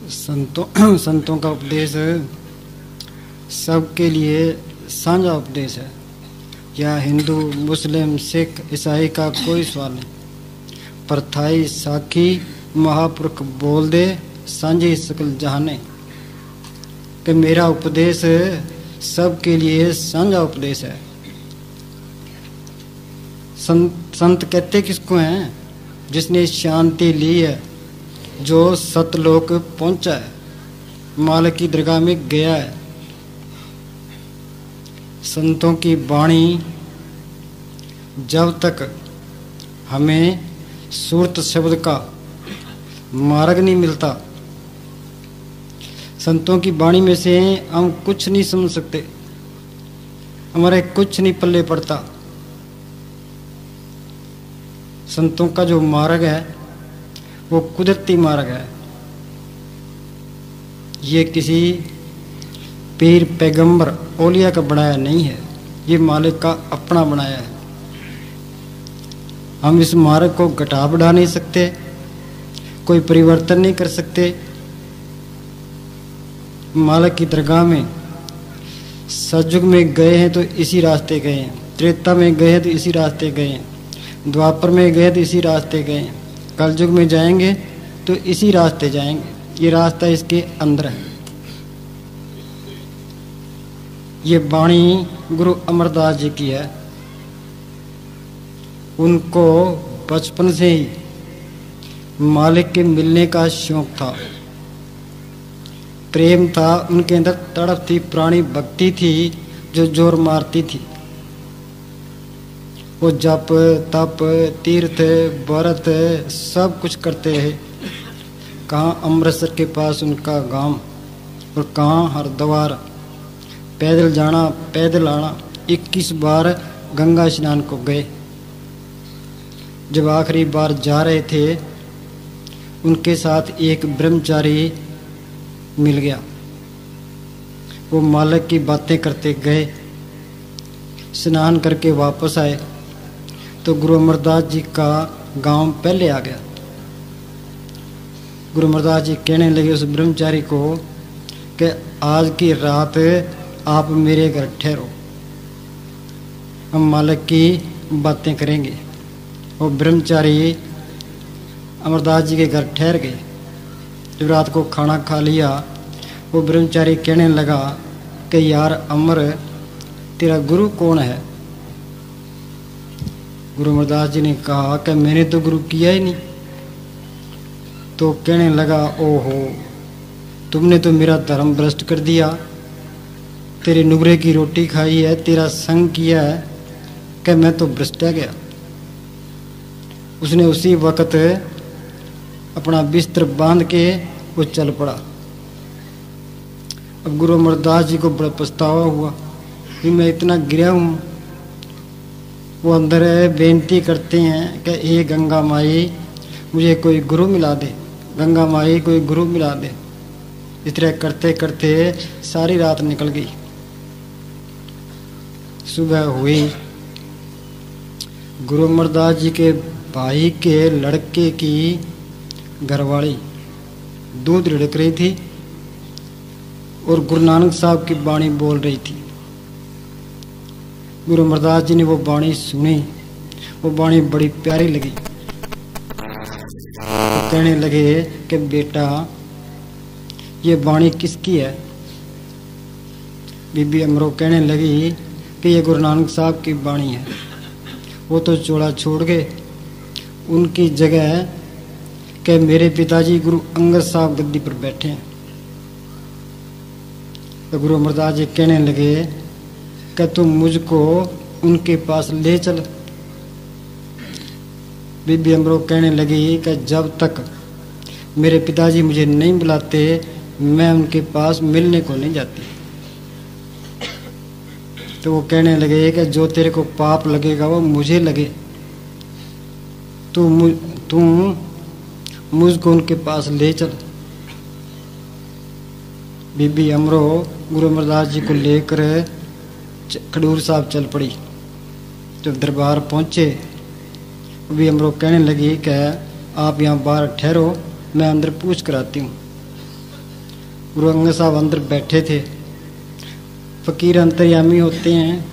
संतों का उपदेश सबके लिए साझा उपदेश है। यह हिंदू, मुस्लिम, सिख, ईसाई का कोई सवाल नहीं। परथाई साखी महापुरुष बोल दे सांझे सकल जहाने कि मेरा उपदेश सबके लिए साझा उपदेश है। संत कहते किसको हैं? जिसने शांति ली है, जो सतलोक पहुंचा है, मालिक की दरगाह में गया है। संतों की वाणी जब तक हमें सूरत शब्द का मार्ग नहीं मिलता, संतों की वाणी में से हम कुछ नहीं समझ सकते, हमारे कुछ नहीं पल्ले पड़ता। संतों का जो मार्ग है वो कुदरती मार्ग है। ये किसी पीर पैगंबर औलिया का बनाया नहीं है, ये मालिक का अपना बनाया है। हम इस मार्ग को घटा बढ़ा नहीं सकते, कोई परिवर्तन नहीं कर सकते। मालिक की दरगाह में सतयुग में गए हैं तो इसी रास्ते गए हैं, त्रेता में गए हैं तो इसी रास्ते गए हैं, द्वापर में गए तो इसी रास्ते गए हैं, कलयुग में जाएंगे तो इसी रास्ते जाएंगे। ये रास्ता इसके अंदर है। ये वाणी गुरु अमरदास जी की है। उनको बचपन से ही मालिक के मिलने का शौक था, प्रेम था, उनके अंदर तड़प थी, प्राणी भक्ति थी जो जोर मारती थी। वो जप तप तीर्थ व्रत सब कुछ करते हैं। कहाँ अमृतसर के पास उनका गांव और कहाँ हरिद्वार, पैदल जाना पैदल आना। 21 बार गंगा स्नान को गए। जब आखिरी बार जा रहे थे, उनके साथ एक ब्रह्मचारी मिल गया। वो मालिक की बातें करते गए, स्नान करके वापस आए तो गुरु अमरदास जी का गांव पहले आ गया। गुरु अमरदास जी कहने लगे उस ब्रह्मचारी को कि आज की रात आप मेरे घर ठहरो, हम मालिक की बातें करेंगे। वो ब्रह्मचारी अमरदास जी के घर ठहर गए। जब रात को खाना खा लिया, वो ब्रह्मचारी कहने लगा कि यार अमर, तेरा गुरु कौन है? गुरु अमरदास जी ने कहा कि मैंने तो गुरु किया ही नहीं। तो कहने लगा, ओहो, तुमने तो मेरा धर्म भ्रष्ट कर दिया, तेरे नुबरे की रोटी खाई है, तेरा संग किया है कि मैं तो भ्रष्ट गया। उसने उसी वक्त अपना बिस्तर बांध के वो चल पड़ा। अब गुरु अमरदास जी को बड़ा पछतावा हुआ कि मैं इतना गिरा हूँ। वो अंदर बेनती करते हैं कि हे गंगा माई, मुझे कोई गुरु मिला दे, गंगा माई कोई गुरु मिला दे। इस तरह करते करते सारी रात निकल गई। सुबह हुई, गुरु अमरदास जी के भाई के लड़के की घरवाली दूध रिड़क रही थी और गुरु नानक साहब की वाणी बोल रही थी। गुरु अमरदास जी ने वो वाणी सुनी, वो वाणी बड़ी प्यारी लगी। तो कहने लगे कि बेटा, ये वाणी किसकी है? बीबी अमरो कहने लगी कि ये गुरु नानक साहब की वाणी है। वो तो चोला छोड़ गए, उनकी जगह कि मेरे पिताजी गुरु अंगद साहब गद्दी पर बैठे हैं। तो गुरु अमरदास जी कहने लगे कि तुम मुझको उनके पास ले चल। बीबी अमरो कहने लगी कि जब तक मेरे पिताजी मुझे नहीं बुलाते, मैं उनके पास मिलने को नहीं जाती। तो वो कहने लगे कि जो तेरे को पाप लगेगा वो मुझे लगे, तू मुझको उनके पास ले चल। बीबी अमरो गुरु अमरदास जी को लेकर खडूर साहब चल पड़ी। जब दरबार पहुंचे, बीबी अमरो कहने लगी कि आप यहाँ बाहर ठहरो, मैं अंदर पूछ कर आती हूँ। गुरु अंगद साहब अंदर बैठे थे। फकीर अंतर्यामी होते हैं,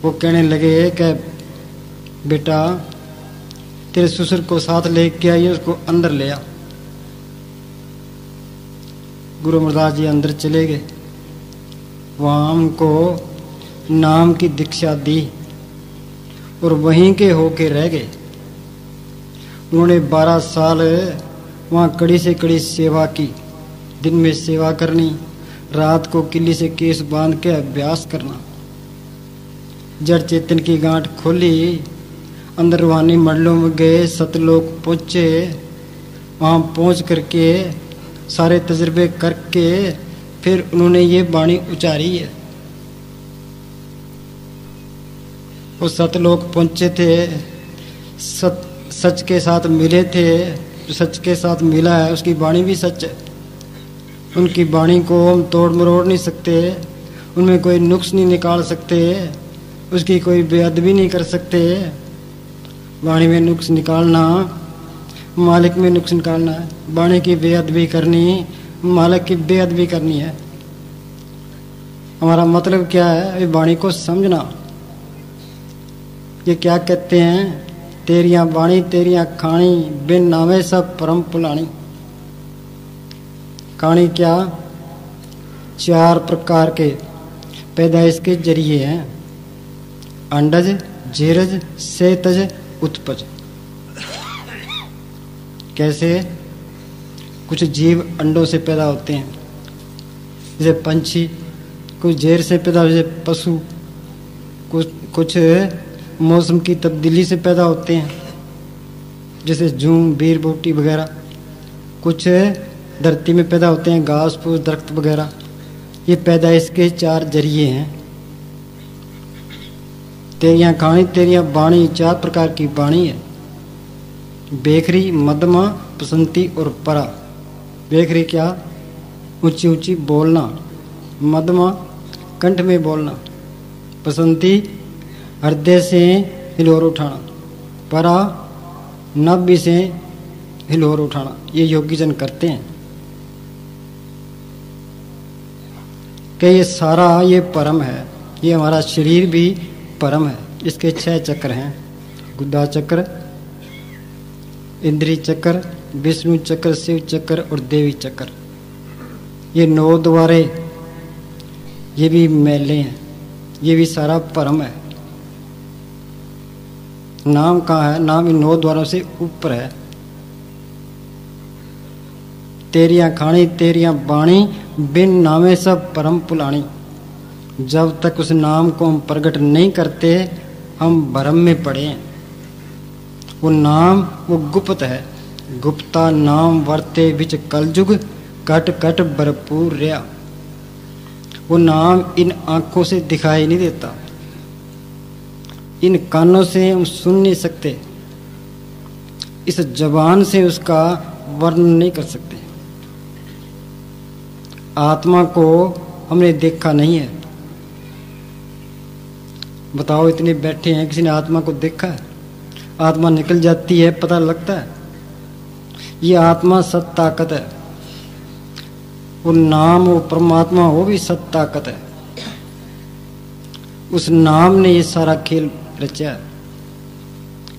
वो कहने लगे कि बेटा तेरे ससुर को साथ लेके आइए, उसको अंदर ले आ। गुरु अमरदास जी अंदर चले गए, वहाँ उनको नाम की दीक्षा दी और वहीं के होके रह गए। उन्होंने 12 साल वहाँ कड़ी से कड़ी सेवा की। दिन में सेवा करनी, रात को किले से केस बांध के अभ्यास करना। जड़ चेतन की गांठ खोली, अंदर रूहानी मंडलों में गए, सतलोक पहुँचे। वहाँ पहुँच करके सारे तजुर्बे करके फिर उन्होंने ये वाणी उचारी है। वो सतलोक पहुँचे थे, सच के साथ मिले थे। जो सच के साथ मिला है उसकी वाणी भी सच है। उनकी वाणी को हम तोड़ मरोड़ नहीं सकते, उनमें कोई नुक्स नहीं निकाल सकते, उसकी कोई बेअदबी नहीं कर सकते। वाणी में नुक्स निकालना मालिक में नुक्स निकालना है। वाणी की बेअदबी करनी मालिक की बेअदबी करनी है। हमारा मतलब क्या है? ये वाणी को समझना। ये क्या कहते हैं? तेरियां वाणी तेरियां खानी, बिन नावे सब परम पुलानी। कहानी क्या? 4 प्रकार के पैदाइश के जरिए हैं, अंडज, जीरज, सेतज, उत्पज। कैसे? कुछ जीव अंडों से पैदा होते हैं जैसे पंछी, कुछ जेर से पैदा जैसे पशु, कुछ मौसम की तब्दीली से पैदा होते हैं जैसे जूं, बीर, बूटी वगैरह। कुछ धरती में पैदा होते हैं, घास फूस, दरख्त वगैरह। ये पैदाइश के 4 जरिए हैं। तेरियां खानी तेरियां वाणी, 4 प्रकार की वाणी है। बेखरी, मध्यमा, बसंती और परा। बेखरी क्या? ऊंची ऊंची बोलना। मध्यमा कंठ में बोलना। बसंती हृदय से हिलोर उठाना। परा नाभि से हिलोर उठाना। ये योगी जन करते हैं कि ये सारा ये परम है। ये हमारा शरीर भी परम है। इसके 6 चक्र हैं, गुदा चक्र, इंद्री चक्र, विष्णु चक्र, शिव चक्र और देवी चक्र। ये 9 द्वारे, ये भी मेले हैं, ये भी सारा परम है। नाम कहाँ है? नाम इन 9 द्वारों से ऊपर है। तेरियां खानी तेरियां वाणी, बिन नामे सब परम पुलानी। जब तक उस नाम को हम प्रकट नहीं करते हम भ्रम में पड़े हैं। वो नाम वो गुप्त है। गुप्ता नाम वर्ते बिच कलयुग, कट कट भरपूर रहा। वो नाम इन आंखों से दिखाई नहीं देता, इन कानों से हम सुन नहीं सकते, इस जबान से उसका वर्णन नहीं कर सकते। आत्मा को हमने देखा नहीं है। बताओ, इतने बैठे हैं, किसी ने आत्मा को देखा है? आत्मा निकल जाती है, पता लगता है। ये आत्मा सत ताकत है। वो नाम वो परमात्मा वो भी सत ताकत है। उस नाम ने ये सारा खेल रचा है।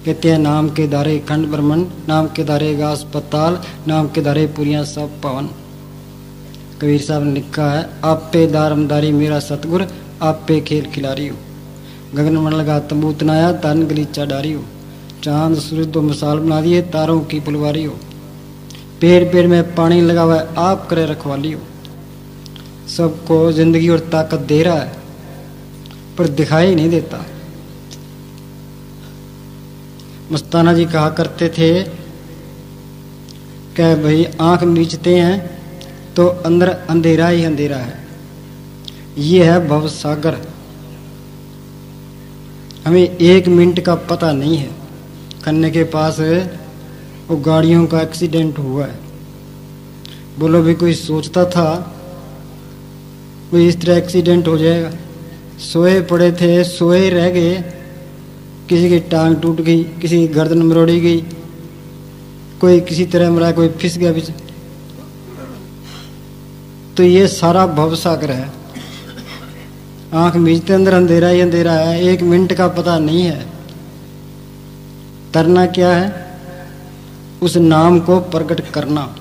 कहते हैं नाम के दारे खंड ब्रह्मंड, नाम के दारे गास पताल, नाम के दारे पुरियां सब पवन। कबीर साहब ने लिखा है, आप पे दारमदारी मेरा सतगुर, आप पे खेल खिलारी हो। गगन मंडल का तंबू तनाया, तारन गलीचा डारी हो। चांद सूरज तो मिसाल बना दिए, तारों की पुलवारी हो। पेड़ पेड़ में पानी लगा हुआ है, आप करे रखवाली हो। सबको जिंदगी और ताकत दे रहा है पर दिखाई नहीं देता। मस्ताना जी कहा करते थे कि भाई आंख मीचते हैं तो अंदर अंधेरा ही अंधेरा है। ये है भव सागर। हमें 1 मिनट का पता नहीं है। खन्ने के पास वो गाड़ियों का एक्सीडेंट हुआ है। बोलो भी कोई सोचता था कोई इस तरह एक्सीडेंट हो जाएगा? सोए पड़े थे, सोए रह गए। किसी की टांग टूट गई, किसी की गर्दन मरोड़ी गई, कोई किसी तरह मरा, कोई फिस गया। तो ये सारा भवसागर है। आंख मीचते अंदर अंधेरा ही अंधेरा है, 1 मिनट का पता नहीं है। तरना क्या है? उस नाम को प्रकट करना।